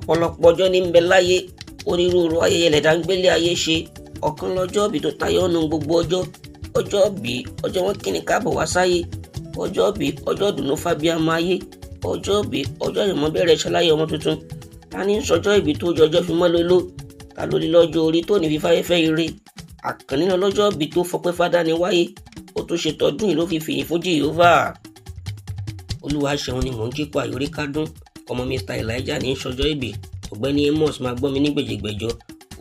ọ̀pọ̀lọpọ̀ ọjọ́ ní ń bẹ láyé, onírúurú ayẹyẹ lẹ̀dá ń gbélé ayé ṣe. Ọ̀kan lọ́jọ́ ìbí tó tayọ nínú gbogbo ọjọ́. Ọjọ́ ìbí, ọjọ́ wọn kí ni káàbọ̀ wá sáyé. Ọjọ́ ìbí, ọjọ́ ìdùnnú fábíàmọ ayé. Ọjọ́ ìbí, ọjọ́ ìmọ̀ bẹ̀rẹ̀ ṣaláyé ọmọ tuntun. Ta ní sọjọ́ ìbí tó jọjọ́ fi mọ́ lóló? Ta ló ní lọ́jọ́ orí tó ní fífáyẹ́fẹ́ ire? Àkànní náà lọ́jọ́ ìbí tó fọpẹ́ fádáni wáyé. Ó tún ṣe tọdún yìí ló fi fìyìn fún Jèhófà. Olúwa ṣeun ni mò ń kíkọ àyórí kádùn. Ọmọ Mr. Elijah ní sọjọ́ ìbí. Ọ̀gbẹ́ni Amos máa gbọ́ mi ní gbèjègbèjọ.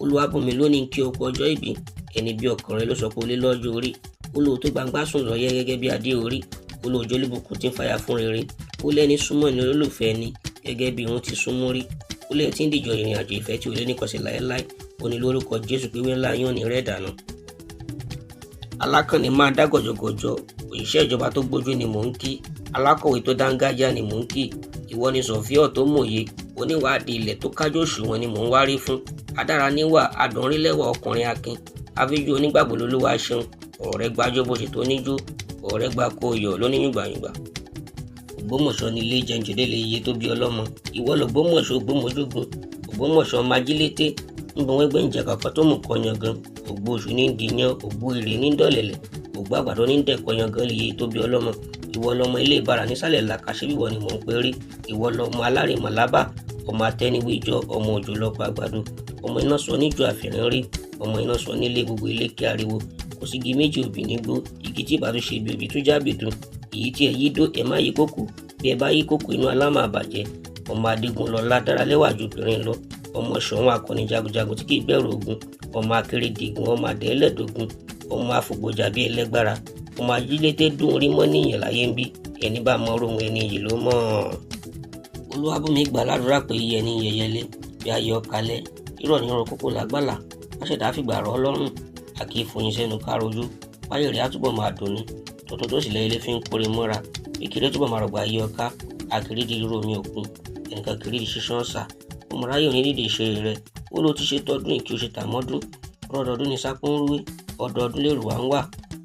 Olúwabùnmi lónìí kí o kú ọjọ́ ìbí. Ẹni bí ọkùnrin ló sọ pé ó lé lọ́jọ́ orí. Olóò tó gbangba sùn lọ yẹ gẹ́gẹ́ bí adé orí. Olóò jólúbùkún tí ń fàyà fún rere. Ó lẹ́ni súnmọ́ ní olólùfẹ́ ni gẹ́gẹ́ bí wọ́n ti súnmọ́ rí. Ó lẹ́yìn tí ń dìjọ ìrìn àjò ìfẹ́ tí ó lé ní kọsẹ̀ láéláé. Ó ní lórúkọ Jésù pé wẹ́ńlá yóò ní rẹ̀ dànù. Alákànní máa dá gọ̀jọ̀gọ̀jọ̀. Òṣìṣẹ́ ìjọba tó gbójú ni mò ń kí. Alákọ̀wé tó dángájá ni mò ń kí. Ìwọ ni sọ̀fíọ̀ tó mòye. Oníwádìí ilẹ̀ tó kájú òṣùwọ̀n ni mò ń wárí fún. Adára níwà adùnrílẹ̀wà ọkùnrin akin. Afíjú onígbàgbọ́ lolúwa ṣeun. Ọ̀rẹ́ gbájọ́ bó ṣe tó níjó. Ọ̀rẹ́ gbà kó yọ̀ lóní yùngbàyùngbà. Ògbómọ̀ṣọ́ ni ilé jẹunjẹdẹ́lẹ̀ iye tó bí ọlọ́mọ. Ìwọ l'Ògbómọ̀ṣọ́ Ògbómọjúgun. Ògbómọ̀ṣọ́ májílété. Níbo wọ́n gbé ǹjẹ́ kankan tó mú kọyan gan. Ògbó oṣù ní dìyàn, ògbó ìrè ní dọ̀lẹ̀lẹ̀. Ògbó àgbàdo ní dẹ̀kọyan gan iye tó bí ọlọ́mọ. Ìwọ lọmọ ilé ìbára nísàlẹ̀ làkàṣẹ́ ìwọ ni mò ń pè rí. Ìwọ lọmọ alárèmọ̀ lábà. Ọmọ atẹ́niwéjọ, ọmọ òjò lọ́pọ̀ àgbàdo. Ọmọ iná sọ níjọ àfihàn rí. Ọmọ iná sọ nílé gbogbo ilé kí ariwo. Kò sí igi méjì òbí nígbó. Igi tí ìbá tó ṣe bí òbí tó jábìdùn. Èyí tí ẹ yí dó ẹ má yí kòkò. Bí ẹ bá yí kòkò inú alámà àbàjẹ́. Ọmọ adigun lọ́lá dára lẹ́wà ju obìnrin lọ. Ọmọ ṣọ̀wọ́n akọni jagunjagun tí kì í bẹ̀rù ogun. Ọmọ akérèdìgún, ọmọ àdẹ́lẹ́dógún. Ọmọ afògbòjà bíi ẹlẹ́gbára. Ọmọ ajílété dùn orí mọ́ níyàn láyé ń bí. Ẹni bá mọ orun ẹni yìí ló mọ̀. Olúwabùnmi gbà ládùúrà pé iye ẹni yẹyẹlé bí ayọ̀ kalẹ̀. Irọ́ ní ọ̀rọ̀ kókó lágbàlá. Aṣẹ̀dá fìgbà rọ̀ ọlọ́run. A kì í foyin sẹ́nu károjú. Báyọ̀ rẹ̀ á túbọ̀ máa dùn ní. Tuntun tó sì lẹ́ ilé fi ń kórè mọ́ra. Ìkéré túbọ̀ máa rọ̀gbà ayé ọká. Àkèrè di rírò omi òkun. Ẹnìkan kiri di ṣíṣán ọ̀sà. Ọmọráyè òní dìde ìṣe rẹ̀. Ó ló ti ṣe tọdún yìí kí o ṣe tàmọ́dún. Ọdọọdún ni sápó ń rúwé. Ọdọọdún lè rù wá ń wà.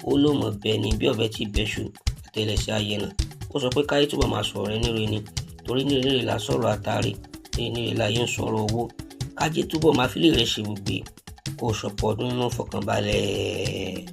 Ó ló mọ̀ bẹ́ẹ̀ ni bí ọ̀bẹ ti bẹ̀ṣù àtẹlẹsẹ̀ ayẹnà. Ó sọ pé káyé túbọ̀ máa sọ̀rọ̀ ẹni rẹ ni. Torí ní rere la sọ̀rọ̀ àtàrí. Ní rere la yẹn ń sọ̀rọ̀ owó. Kájé túbọ̀ máa fi lè rẹ̀ ṣe gbogbo. Kó o ṣọ̀pọ̀ ọdún nínú fọkànbalẹ̀.